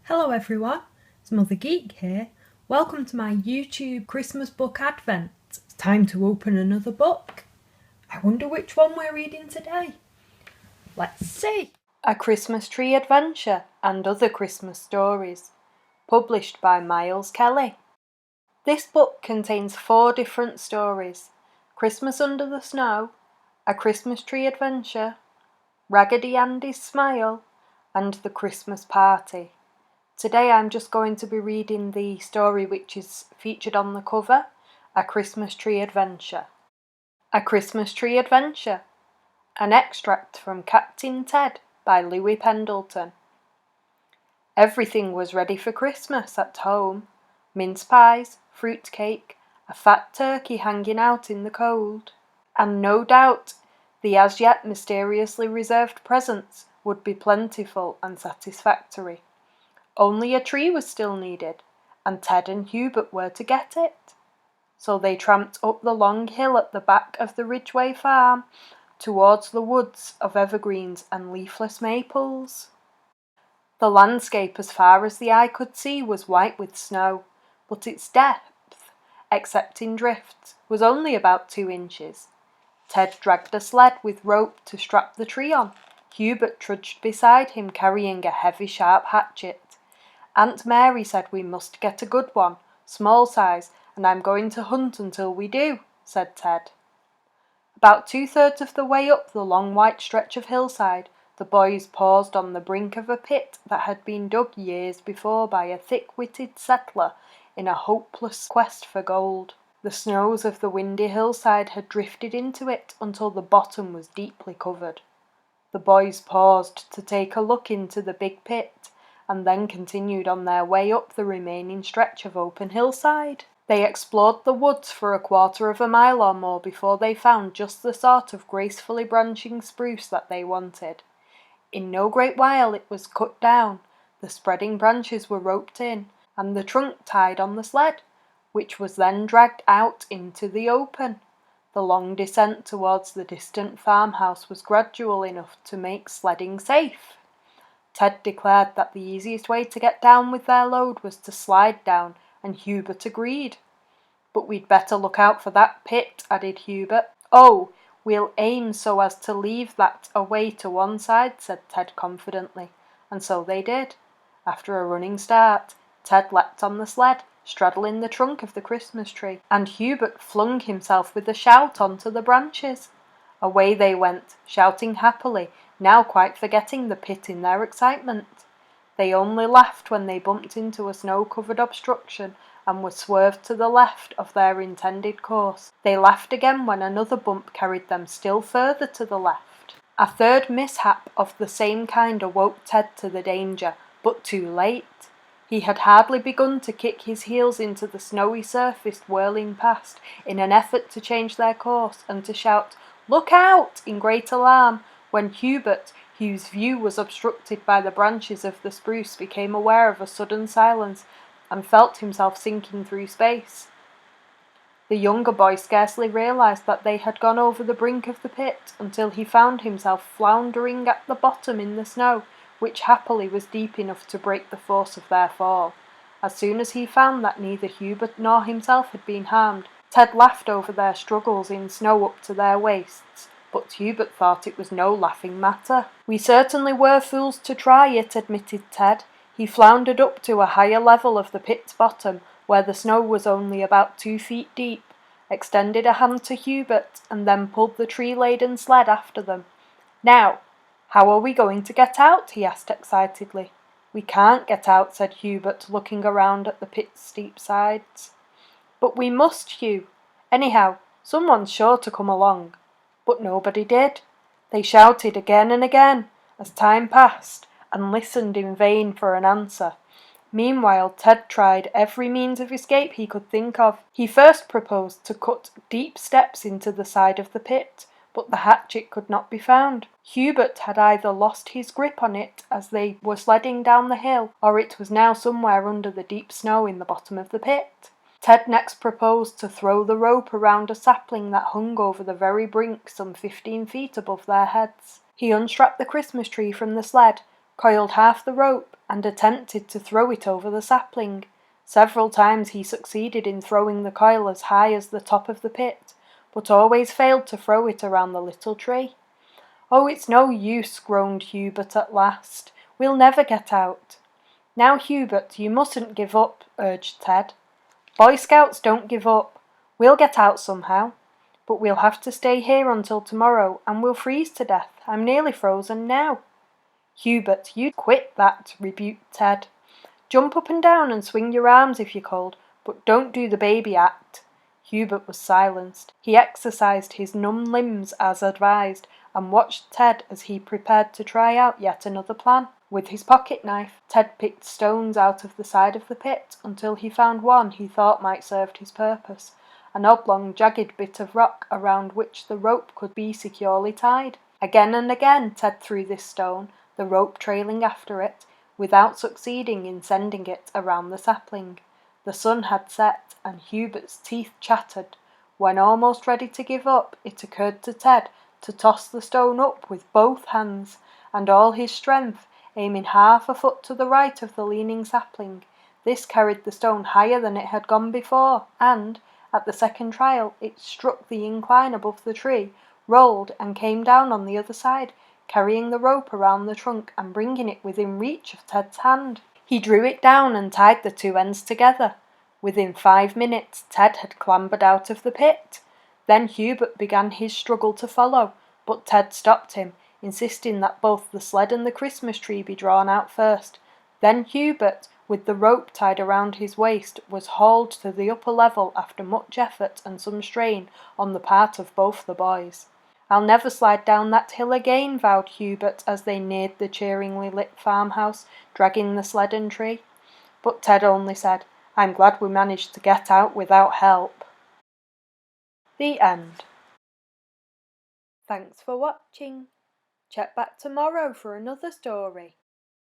Hello everyone, it's MotherGeek here. Welcome to my YouTube Christmas book advent. It's time to open another book. I wonder which one we're reading today. Let's see. A Christmas Tree Adventure and Other Christmas Stories, published by Miles Kelly. This book contains 4 different stories: Christmas Under the Snow, A Christmas Tree Adventure, Raggedy Andy's Smile, and The Christmas Party. Today I'm just going to be reading the story which is featured on the cover, A Christmas Tree Adventure. A Christmas Tree Adventure, an extract from Captain Ted by Louis Pendleton. Everything was ready for Christmas at home. Mince pies, fruit cake, a fat turkey hanging out in the cold. And no doubt the as yet mysteriously reserved presents would be plentiful and satisfactory. Only a tree was still needed, and Ted and Hubert were to get it. So they tramped up the long hill at the back of the Ridgway farm, towards the woods of evergreens and leafless maples. The landscape as far as the eye could see was white with snow, but its depth, except in drifts, was only about 2 inches. Ted dragged a sled with rope to strap the tree on. Hubert trudged beside him carrying a heavy sharp hatchet. Aunt Mary said we must get a good one, small size, and I'm going to hunt until we do, said Ted. About 2/3 of the way up the long white stretch of hillside, the boys paused on the brink of a pit that had been dug years before by a thick-witted settler in a hopeless quest for gold. The snows of the windy hillside had drifted into it until the bottom was deeply covered. The boys paused to take a look into the big pit, and then continued on their way up the remaining stretch of open hillside. They explored the woods for a 1/4 of a mile or more before they found just the sort of gracefully branching spruce that they wanted. In no great while it was cut down, the spreading branches were roped in, and the trunk tied on the sled, which was then dragged out into the open. The long descent towards the distant farmhouse was gradual enough to make sledding safe. Ted declared that the easiest way to get down with their load was to slide down, and Hubert agreed. But we'd better look out for that pit, added Hubert. Oh, we'll aim so as to leave that away to one side, said Ted confidently, and so they did. After a running start, Ted leapt on the sled, straddling the trunk of the Christmas tree, and Hubert flung himself with a shout onto the branches. Away they went, shouting happily, now quite forgetting the pit in their excitement. They only laughed when they bumped into a snow-covered obstruction and were swerved to the left of their intended course. They laughed again when another bump carried them still further to the left. A third mishap of the same kind awoke Ted to the danger, but too late. He had hardly begun to kick his heels into the snowy surface whirling past in an effort to change their course and to shout, "Look out!" in great alarm, when Hubert, whose view was obstructed by the branches of the spruce, became aware of a sudden silence and felt himself sinking through space. The younger boy scarcely realized that they had gone over the brink of the pit until he found himself floundering at the bottom in the snow, which happily was deep enough to break the force of their fall. As soon as he found that neither Hubert nor himself had been harmed, Ted laughed over their struggles in snow up to their waists, but Hubert thought it was no laughing matter. "We certainly were fools to try it," admitted Ted. He floundered up to a higher level of the pit's bottom, where the snow was only about 2 feet deep, extended a hand to Hubert, and then pulled the tree-laden sled after them. "Now, how are we going to get out?" he asked excitedly. "We can't get out," said Hubert, looking around at the pit's steep sides. "But we must, Hugh. Anyhow, someone's sure to come along." But nobody did. They shouted again and again, as time passed, and listened in vain for an answer. Meanwhile, Ted tried every means of escape he could think of. He first proposed to cut deep steps into the side of the pit, but the hatchet could not be found. Hubert had either lost his grip on it as they were sledding down the hill, or it was now somewhere under the deep snow in the bottom of the pit. Ted next proposed to throw the rope around a sapling that hung over the very brink some 15 feet above their heads. He unstrapped the Christmas tree from the sled, coiled half the rope, and attempted to throw it over the sapling. Several times he succeeded in throwing the coil as high as the top of the pit, but always failed to throw it around the little tree. "Oh, it's no use," groaned Hubert at last. "We'll never get out." "Now, Hubert, you mustn't give up," urged Ted. "Boy Scouts don't give up. We'll get out somehow. But we'll have to stay here until tomorrow, and we'll freeze to death. I'm nearly frozen now." "Hubert, you quit that," rebuked Ted. "Jump up and down and swing your arms if you're cold, but don't do the baby act." Hubert was silenced. He exercised his numb limbs as advised, and watched Ted as he prepared to try out yet another plan. With his pocket knife, Ted picked stones out of the side of the pit until he found one he thought might serve his purpose, an oblong, jagged bit of rock around which the rope could be securely tied. Again and again Ted threw this stone, the rope trailing after it, without succeeding in sending it around the sapling. The sun had set, and Hubert's teeth chattered. When almost ready to give up, it occurred to Ted to toss the stone up with both hands, and all his strength, aiming half a foot to the right of the leaning sapling. This carried the stone higher than it had gone before, and, at the second trial, it struck the incline above the tree, rolled, and came down on the other side, carrying the rope around the trunk and bringing it within reach of Ted's hand. He drew it down and tied the two ends together. Within 5 minutes Ted had clambered out of the pit. Then Hubert began his struggle to follow, but Ted stopped him, insisting that both the sled and the Christmas tree be drawn out first. Then Hubert, with the rope tied around his waist, was hauled to the upper level after much effort and some strain on the part of both the boys. "I'll never slide down that hill again," vowed Hubert as they neared the cheeringly lit farmhouse, dragging the sled and tree. But Ted only said, "I'm glad we managed to get out without help." The end. Thanks for watching. Check back tomorrow for another story.